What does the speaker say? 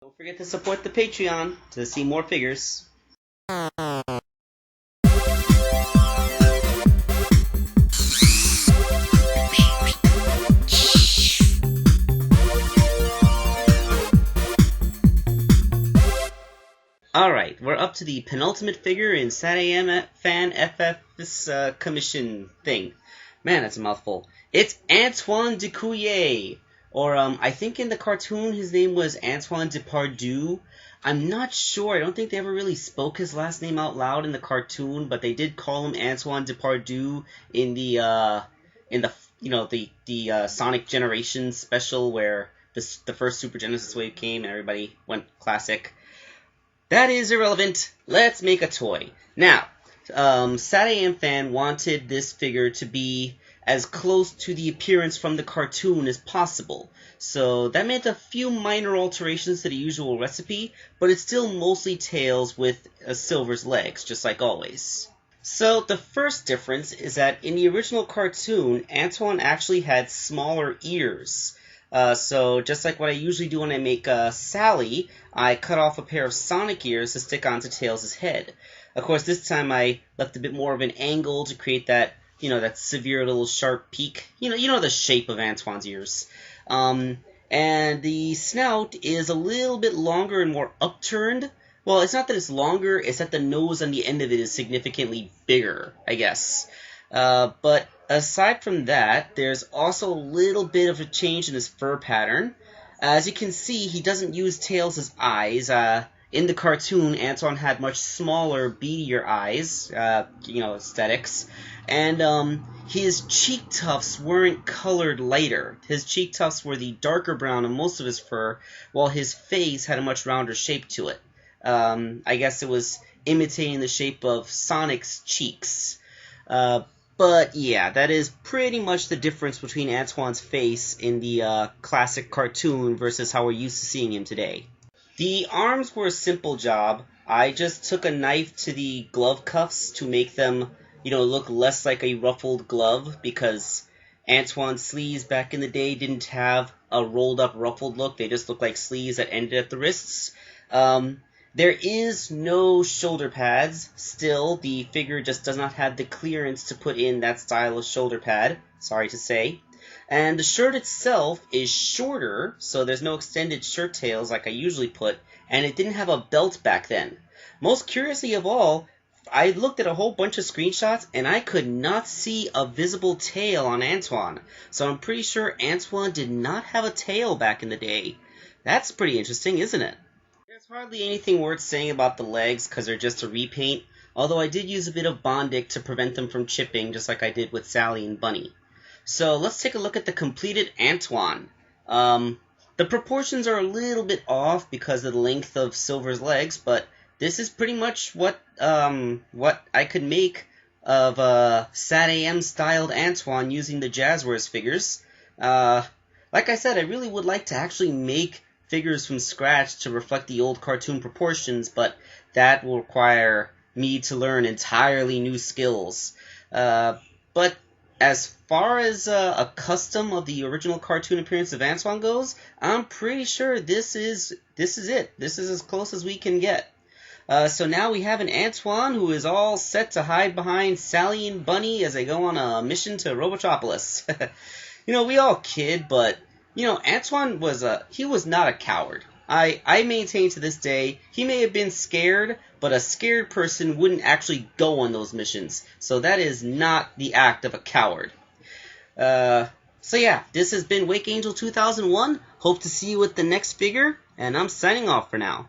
Don't forget to support the Patreon to see more figures. Alright, we're up to the penultimate figure in SATAMfanFF's commission thing. Man, that's a mouthful. It's Antoine Decoyer. Or, I think in the cartoon his name was Antoine Depardieu. I'm not sure. I don't think they ever really spoke his last name out loud in the cartoon, but they did call him Antoine Depardieu in the Sonic Generations special where the first Super Genesis wave came and everybody went classic. That is irrelevant. Let's make a toy. Now, SATAMFan wanted this figure to be as close to the appearance from the cartoon as possible. So that meant a few minor alterations to the usual recipe, but it's still mostly Tails with Silver's legs, just like always. So the first difference is that in the original cartoon, Antoine actually had smaller ears. So just like what I usually do when I make Sally, I cut off a pair of Sonic ears to stick onto Tails' head. Of course, this time I left a bit more of an angle to create that, that severe little sharp peak. You know the shape of Antoine's ears. And the snout is a little bit longer and more upturned. Well, it's not that it's longer, it's that the nose on the end of it is significantly bigger, I guess. But aside from that, there's also a little bit of a change in his fur pattern. As you can see, he doesn't use Tails' eyes. In the cartoon, Antoine had much smaller, beadier eyes, aesthetics. And his cheek tufts weren't colored lighter. His cheek tufts were the darker brown on most of his fur, while his face had a much rounder shape to it. I guess it was imitating the shape of Sonic's cheeks. But yeah, that is pretty much the difference between Antoine's face in the classic cartoon versus how we're used to seeing him today. The arms were a simple job. I just took a knife to the glove cuffs to make them, look less like a ruffled glove, because Antoine's sleeves back in the day didn't have a rolled up ruffled look. They just looked like sleeves that ended at the wrists. There is no shoulder pads. Still, the figure just does not have the clearance to put in that style of shoulder pad, sorry to say. And the shirt itself is shorter, so there's no extended shirt tails like I usually put, and it didn't have a belt back then. Most curiously of all, I looked at a whole bunch of screenshots, and I could not see a visible tail on Antoine. So I'm pretty sure Antoine did not have a tail back in the day. That's pretty interesting, isn't it? There's hardly anything worth saying about the legs because they're just a repaint, although I did use a bit of Bondic to prevent them from chipping, just like I did with Sally and Bunny. So let's take a look at the completed Antoine. The proportions are a little bit off because of the length of Silver's legs, but this is pretty much what I could make of SatAM-styled Antoine using the Jazzwares figures. Like I said, I really would like to actually make figures from scratch to reflect the old cartoon proportions, but that will require me to learn entirely new skills. But as far as a custom of the original cartoon appearance of Antoine goes, I'm pretty sure this is it. This is as close as we can get. So now we have an Antoine who is all set to hide behind Sally and Bunny as they go on a mission to Robotropolis. We all kid, but Antoine was not a coward. I maintain to this day, he may have been scared, but a scared person wouldn't actually go on those missions. So that is not the act of a coward. So yeah, this has been Wake Angel 2001. Hope to see you with the next figure, and I'm signing off for now.